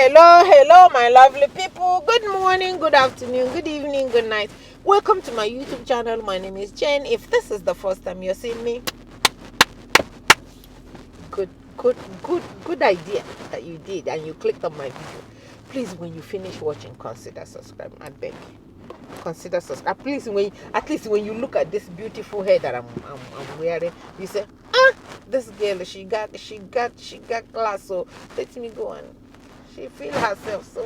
Hello, my lovely people. Good morning, good afternoon, good evening, good night. Welcome to my YouTube channel. My name is Jen. If this is the first time you're seeing me, good idea that you did and you clicked on my video. Please, when you finish watching, consider subscribing. I beg you. Consider subscribe. Please, at least when you look at this beautiful hair that I'm wearing, you say, this girl, she got class. So let me go and she feel herself. So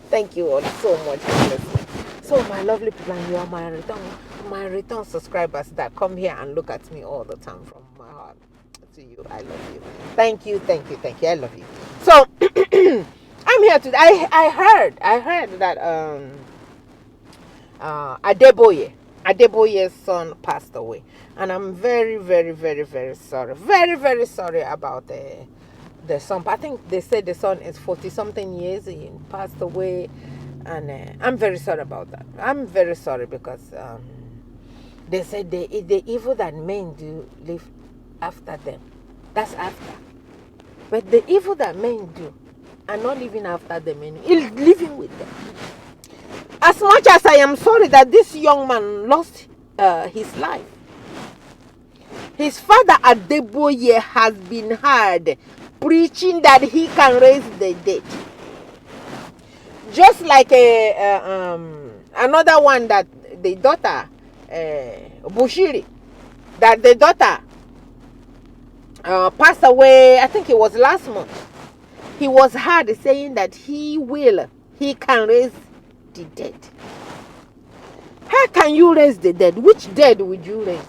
thank you all so much for listening. So my lovely people, and you are my return subscribers that come here and look at me all the time from my heart. To you, I love you. Thank you. I love you. So I'm here today. I heard that Adeboye's son passed away, and I'm very sorry, very sorry about the son. I think they said the son is 40 something years. He passed away, and I'm very sorry about that. I'm very sorry because they said the evil that men do live after them. That's after. But the evil that men do are not living after them anymore. It's living with them. As much as I am sorry that this young man lost his life, his father Adeboye has been heard preaching that he can raise the dead. Just like another one that the daughter Bushiri, that the daughter passed away. I think it was last month. He was heard saying that he can raise the dead. How can you raise the dead? Which dead would you raise?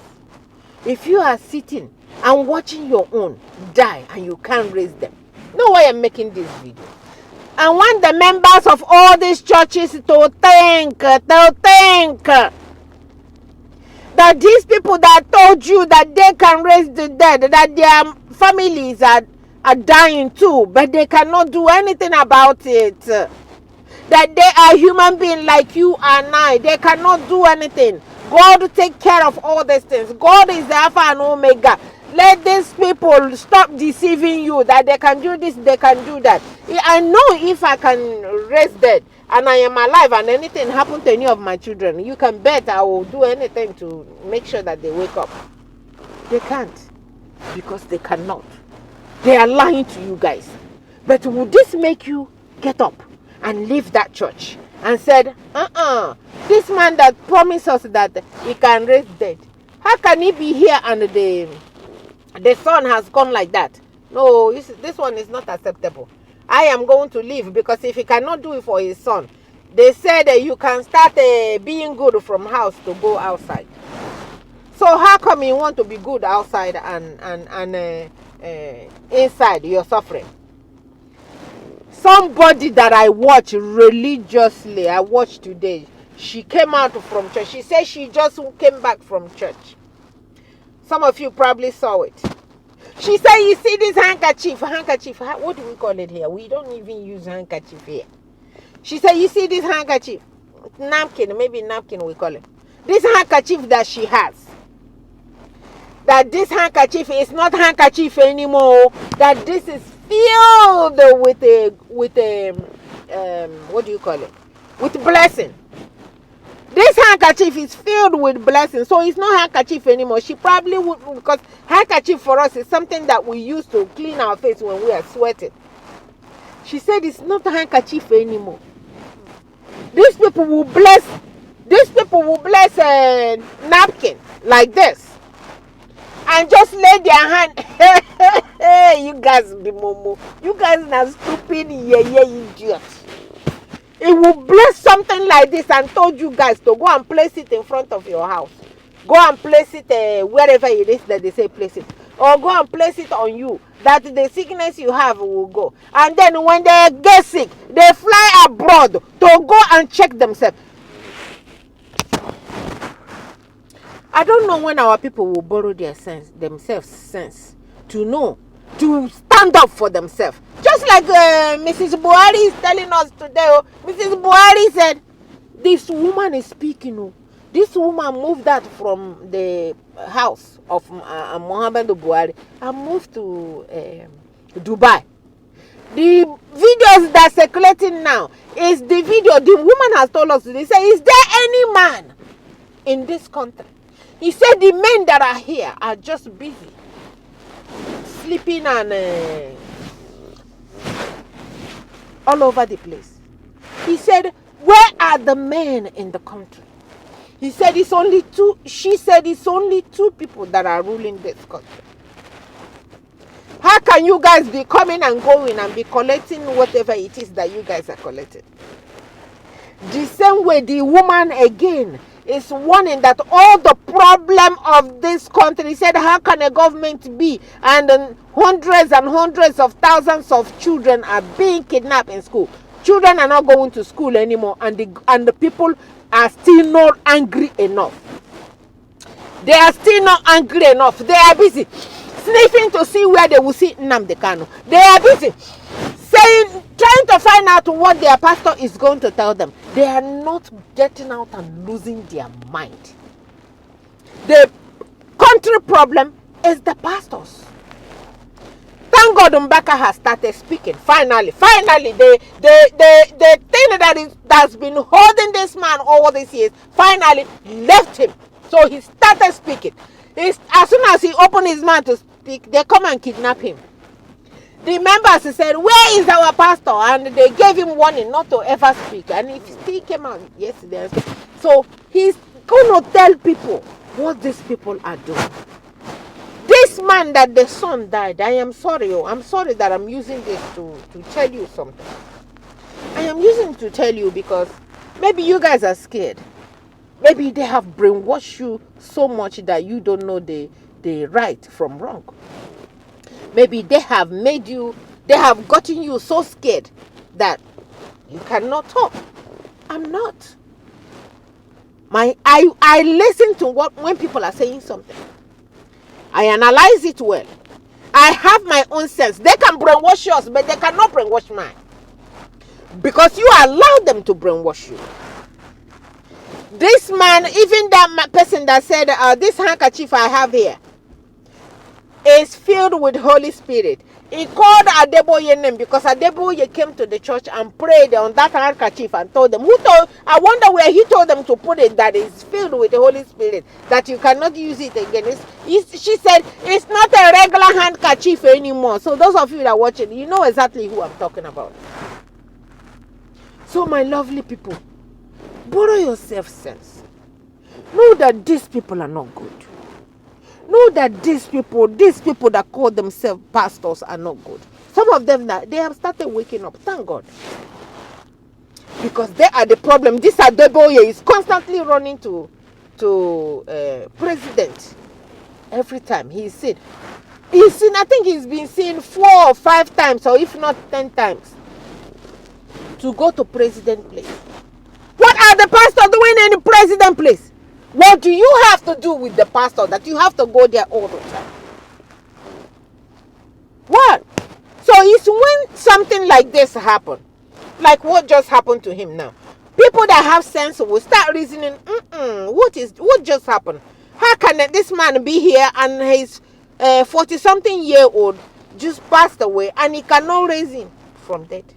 If you are sitting and watching your own die and you can't raise them. No way I'm making this video. I want the members of all these churches to think that these people that told you that they can raise the dead, that their families are dying too, but they cannot do anything about it. That they are human beings like you and I. They cannot do anything. God will take care of all these things. God is the Alpha and Omega. Let these people stop deceiving you that they can do this, they can do that. I know if I can raise dead and I am alive and anything happen to any of my children, you can bet I will do anything to make sure that they wake up. They can't because they cannot. They are lying to you guys. But would this make you get up and leave that church and said, this man that promised us that he can raise dead, how can he be here and the son has gone like that? No, this one is not acceptable. I am going to leave because if he cannot do it for his son, they said you can start being good from house to go outside. So how come you want to be good outside and inside you're suffering? Somebody that I watch religiously, I watched today, she came out from church. She said she just came back from church. Some of you probably saw it. She said, you see this handkerchief, what do we call it here? We don't even use handkerchief here. She said, you see this handkerchief, napkin, maybe napkin we call it. This handkerchief that she has, that this handkerchief is not handkerchief anymore, that this is filled with a what do you call it? With blessing. This handkerchief is filled with blessing, so it's not handkerchief anymore. She probably would, because handkerchief for us is something that we use to clean our face when we are sweating. She said it's not a handkerchief anymore. These people will bless a napkin like this and just lay their hand. Hey, you guys be momo. You guys are stupid, idiots. It will bless something like this and told you guys to go and place it in front of your house. Go and place it wherever it is that they say place it. Or go and place it on you, that the sickness you have will go. And then when they get sick, they fly abroad to go and check themselves. I don't know when our people will borrow themselves sense to know, to stand up for themselves. Just like Mrs. Buhari is telling us today. Mrs. Buhari said, this woman is speaking. This woman moved out from the house of Muhammad Buhari and moved to Dubai. The video videos that's circulating now is the video the woman has told us. They say, is there any man in this country? He said the men that are here are just busy sleeping and all over the place. He said, where are the men in the country? He said it's only two. She said it's only two people that are ruling this country. How can you guys be coming and going and be collecting whatever it is that you guys are collecting? The same way the woman again is warning that all the problem of this country, said, how can a government be and hundreds and hundreds of thousands of children are being kidnapped in school? Children are not going to school anymore, and the people are still not angry enough. They are still not angry enough. They are busy sniffing to see where they will see Nnamdi Kanu. They are busy trying to find out what their pastor is going to tell them. They are not getting out and losing their mind. The country problem is the pastors. Thank God Mbaka has started speaking. Finally, the thing that's been holding this man all these years finally left him. So he started speaking. As soon as he opened his mouth to speak, they come and kidnap him. The members said, where is our pastor? And they gave him warning not to ever speak. And he still came out yesterday. So he's going to tell people what these people are doing. This man that the son died, I am sorry. I'm sorry that I'm using this to tell you something. I am using it to tell you because maybe you guys are scared. Maybe they have brainwashed you so much that you don't know the right from wrong. Maybe they have gotten you so scared that you cannot talk. I'm not. I listen to when people are saying something. I analyze it well. I have my own sense. They can brainwash yours, but they cannot brainwash mine. Because you allow them to brainwash you. This man, even that person that said, this handkerchief I have here is filled with Holy Spirit. He called Adeboye name because Adeboye came to the church and prayed on that handkerchief and told them, I wonder where he told them to put it, that is filled with the Holy Spirit, that you cannot use it again. She said, it's not a regular handkerchief anymore. So those of you that are watching, you know exactly who I'm talking about. So my lovely people, borrow yourself sense. Know that these people are not good. Know that these people that call themselves pastors are not good. Some of them, they have started waking up. Thank God. Because they are the problem. This Adeboye is constantly running to president. Every time he's seen. I think he's been seen 4 or 5 times, or if not 10 times, to go to president place. What are the pastors doing in the president place? What do you have to do with the pastor that you have to go there all the time? What? So it's when something like this happens, like what just happened to him now, people that have sense will start reasoning, what just happened? How can this man be here and his 40-something-year-old just passed away and he cannot raise him from death?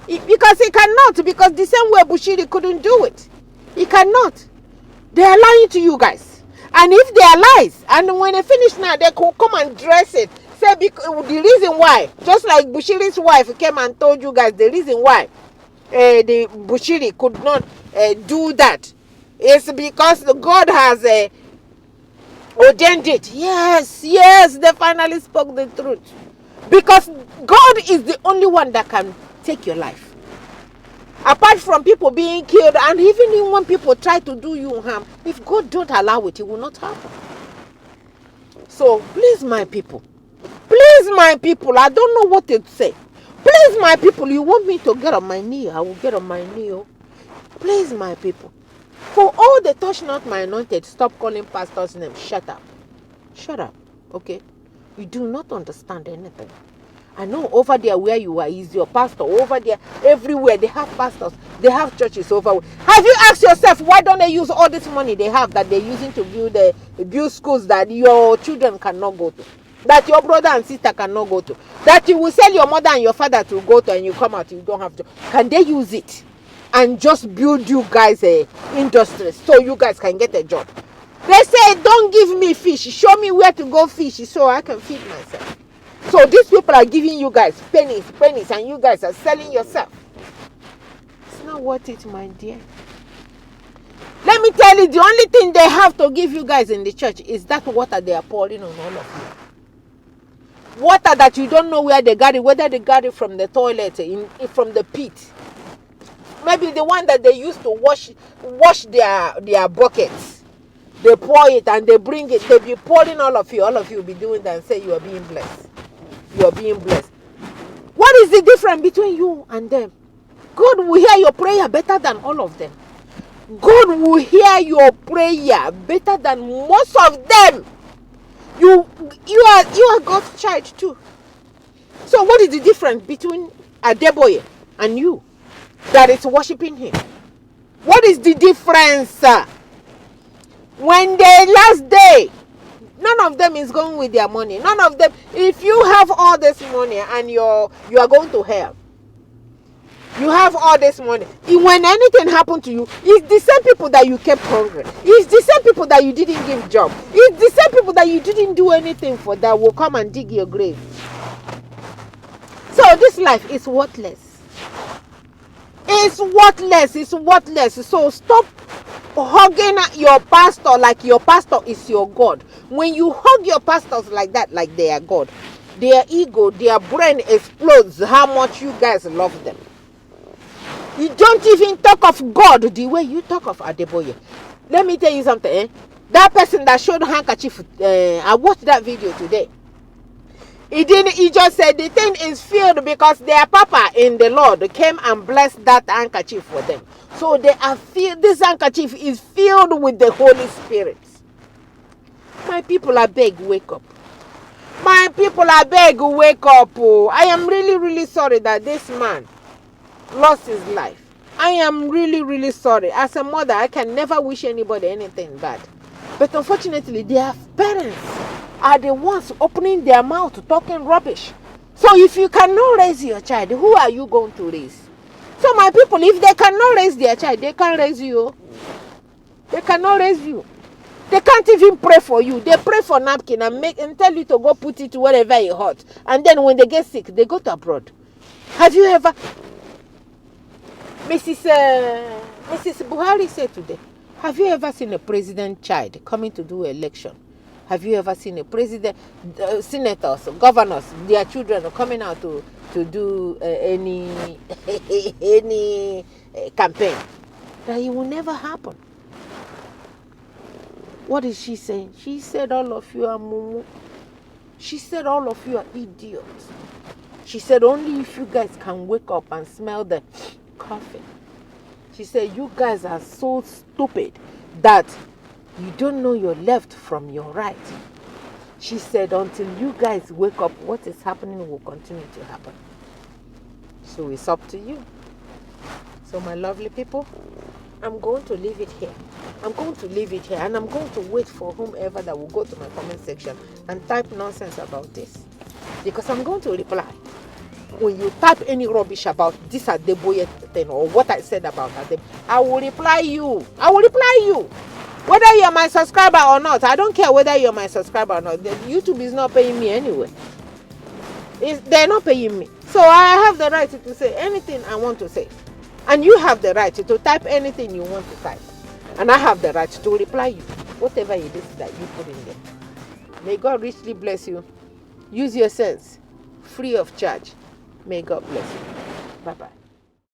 Because he cannot, because the same way Bushiri couldn't do it. He cannot. They are lying to you guys. And if they are lies, and when they finish now, they could come and dress it. Say the reason why, just like Bushiri's wife came and told you guys the reason why the Bushiri could not do that is because God has ordained it. Yes, they finally spoke the truth. Because God is the only one that can take your life. Apart from people being killed, and even when people try to do you harm, if God don't allow it, it will not happen. So please my people, I don't know what to say. Please my people, you want me to get on my knee, I will get on my knee. Please my people, for all the touch not my anointed, stop calling pastors' names. Shut up, okay? You do not understand anything. I know over there where you are is your pastor. Over there, everywhere, they have pastors. They have churches over. Have you asked yourself, why don't they use all this money they have that they're using to build schools that your children cannot go to? that your brother and sister cannot go to, that you will sell your mother and your father to go to, and you come out, you don't have to. Can they use it and just build you guys a industry so you guys can get a job? They say, don't give me fish, show me where to go fish so I can feed myself. So these people are giving you guys pennies, and you guys are selling yourself. It's not worth it, my dear. Let me tell you, the only thing they have to give you guys in the church is that water they are pouring on all of you. Water that you don't know where they got it, whether they got it from the toilet, from the pit. Maybe the one that they used to wash their buckets. They pour it and they bring it. They be pouring all of you. All of you will be doing that and say you are being blessed. You are being blessed. What is the difference between you and them? God will hear your prayer better than all of them. God will hear your prayer better than most of them. You are God's child too. So what is the difference between Adeboye and you that is worshiping him? What is the difference? When the last day, none of them is going with their money. None of them. If you have all this money and you are going to hell, you have all this money. When anything happened to you, it's the same people that you kept hungry. It's the same people that you didn't give job. It's the same people that you didn't do anything for that will come and dig your grave. So this life is worthless. It's worthless. It's worthless. So stop hugging your pastor like your pastor is your God. When you hug your pastors like that, like they are God, their ego, their brain explodes how much you guys love them. You don't even talk of God the way you talk of Adeboye. Let me tell you something. That person that showed handkerchief, I watched that video today. He just said the thing is filled because their papa in the Lord came and blessed that handkerchief for them. So they are filled. This handkerchief is filled with the Holy Spirit. My people, I beg, wake up. My people, I beg, wake up. Oh, I am really, really sorry that this man lost his life. I am really, really sorry. As a mother, I can never wish anybody anything bad. But unfortunately, their parents are the ones opening their mouth, talking rubbish. So if you cannot raise your child, who are you going to raise? So my people, if they cannot raise their child, they can't raise you. They cannot raise you. They can't even pray for you. They pray for napkin and tell you to go put it wherever it hot. And then when they get sick, they go to abroad. Have you ever... Mrs. Buhari said today, have you ever seen a president child coming to do election? Have you ever seen a president, senators, governors, their children coming out to do any campaign? That it will never happen. What is she saying? She said all of you are mumu. She said all of you are idiots. She said only if you guys can wake up and smell the coffee. She said you guys are so stupid that you don't know your left from your right. She said until you guys wake up, what is happening will continue to happen. So it's up to you. So my lovely people, I'm going to leave it here. I'm going to leave it here, and I'm going to wait for whomever that will go to my comment section and type nonsense about this, because I'm going to reply. When you type any rubbish about this Adeboye thing or what I said about Adeboye, I will reply you. I will reply you. Whether you're my subscriber or not, I don't care whether you're my subscriber or not. YouTube is not paying me anyway. They're not paying me. So I have the right to say anything I want to say. And you have the right to type anything you want to type. And I have the right to reply you, whatever it is that you put in there. May God richly bless you. Use your sense, free of charge. May God bless you. Bye-bye.